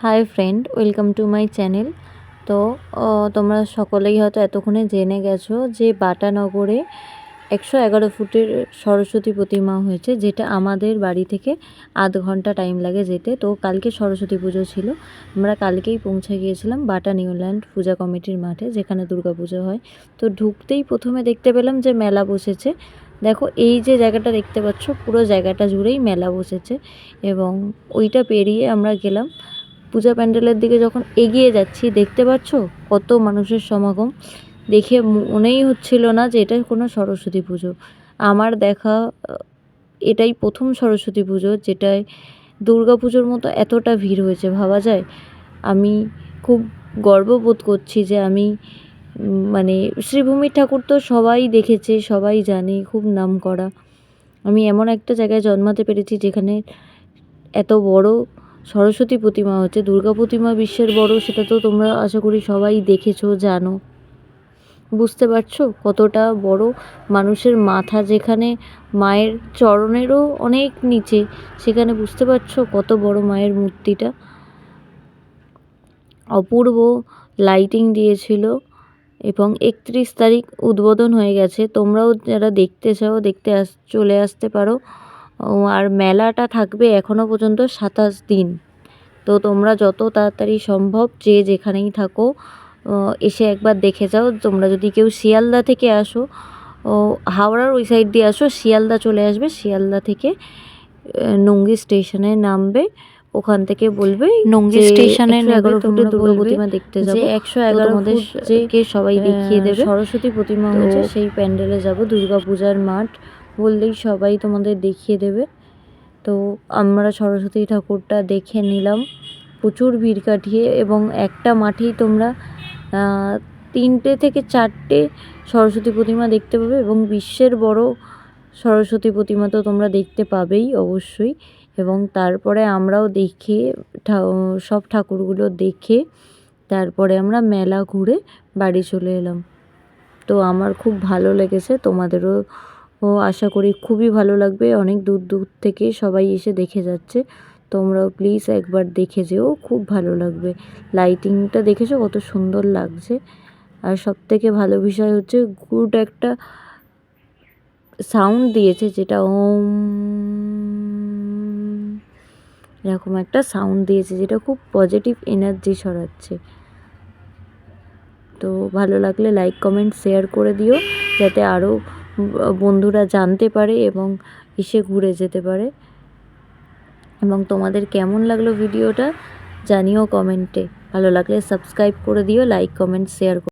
Hi friend, welcome to my channel. তো তোমরা সকলেই হয়তো এতক্ষণে জেনে গেছো যে বাটানগরে 111 ফুটের সরস্বতী প্রতিমা হয়েছে, যেটা আমাদের বাড়ি থেকে আধ ঘন্টা টাইম লাগে যেতে। তো কালকে সরস্বতী পুজো ছিল, আমরা কালকেই পৌঁছে গিয়েছিলাম বাটা নিউল্যান্ড পূজা কমিটির মাঠে, যেখানে দুর্গা পুজো হয়। তো ঢুকতেই প্রথমে দেখতে পেলাম যে মেলা বসেছে। দেখো, এই যে জায়গাটা দেখতে পাচ্ছ, পুরো জায়গাটা জুড়েই মেলা বসেছে। এবং ওইটা পেরিয়ে আমরা গেলাম পূজা প্যান্ডেলের দিকে। যখন এগিয়ে যাচ্ছি দেখতে পাচ্ছ কত মানুষের সমাগম। দেখে মনেই হচ্ছিল না যে এটা কোনো সরস্বতী পুজো। আমার দেখা এটাই প্রথম সরস্বতী পুজো যেটায় দুর্গা পুজোর মতো এতটা ভিড় হয়েছে, ভাবা যায়। আমি খুব গর্ববোধ করছি যে আমি মানে শ্রীভূমির ঠাকুর তো সবাই দেখেছে, সবাই জানে, খুব নাম করা। আমি এমন একটা জায়গায় জন্মাতে পেরেছি যেখানে এত বড় সরস্বতী প্রতিমা হচ্ছে। দুর্গা প্রতিমা বিশ্বের বড়, সেটা তো তোমরা আশা করি সবাই দেখেছো, জানো। বুঝতে পারছো কতটা বড়। মানুষের মাথা যেখানে মায়ের চরণেরও অনেক নিচে, সেখানে বুঝতে পারছো কত বড় মায়ের মূর্তিটা। অপূর্ব লাইটিং দিয়েছিল এবং 31 তারিখ উদ্বোধন হয়ে গেছে। তোমরাও যারা দেখতে চাও দেখতে চলে আসতে পারো। আর মেলাটা থাকবে এখনও পর্যন্ত 27 দিন। তো তোমরা যত তাড়াতাড়ি সম্ভব যে যেখানেই থাকো এসে একবার দেখে যাও। তোমরা যদি কেউ শিয়ালদা থেকে আসো, হাওড়ার ওই সাইড দিয়ে আসো, শিয়ালদা চলে আসবে। শিয়ালদা থেকে নঙ্গি স্টেশনে নামবে, ওখান থেকে বলবে নঙ্গি স্টেশনে 111 ফুটের দুর্গা প্রতিমা দেখতে যাবো। 111 ফুট যে সবাই দেখিয়ে দেবে সরস্বতী প্রতিমা হচ্ছে, সেই প্যান্ডেলে যাব। দুর্গা পূজার মাঠ বললেই সবাই তোমাদের দেখিয়ে দেবে। তো আমরা সরস্বতী ঠাকুরটা দেখে নিলাম প্রচুর ভিড় কাটিয়ে। এবং একটা মাঠেই তোমরা 3টে থেকে 4টে সরস্বতী প্রতিমা দেখতে পাবে। এবং বিশ্বের বড় সরস্বতী প্রতিমা তো তোমরা দেখতে পাবেই অবশ্যই। এবং তারপরে আমরাও দেখে সব ঠাকুরগুলো দেখে তারপরে আমরা মেলা ঘুরে বাড়ি চলে এলাম। তো আমার খুব ভালো লেগেছে, তোমাদেরও আশা করি খুবই ভালো লাগবে। অনেক দূর দূর থেকে সবাই এসে দেখে যাচ্ছে। তোমরাও প্লিজ একবার দেখে যেও, খুব ভালো লাগবে। লাইটিংটা দেখেছো কত সুন্দর লাগছে। আর সবথেকে ভালো বিষয় হচ্ছে গুড একটা সাউন্ড দিয়েছে, যেটা ওম এরকম একটা সাউন্ড দিয়েছে, যেটা খুব পজিটিভ এনার্জি ছড়াচ্ছে। তো ভালো লাগলে লাইক কমেন্ট শেয়ার করে দিও, যাতে আরও বন্ধুরা জানতে পারে এবং এসে ঘুরে যেতে পারে। এবং তোমাদের কেমন লাগলো ভিডিওটা জানিও কমেন্টে। ভালো লাগলে সাবস্ক্রাইব করে দিও, লাইক কমেন্ট শেয়ার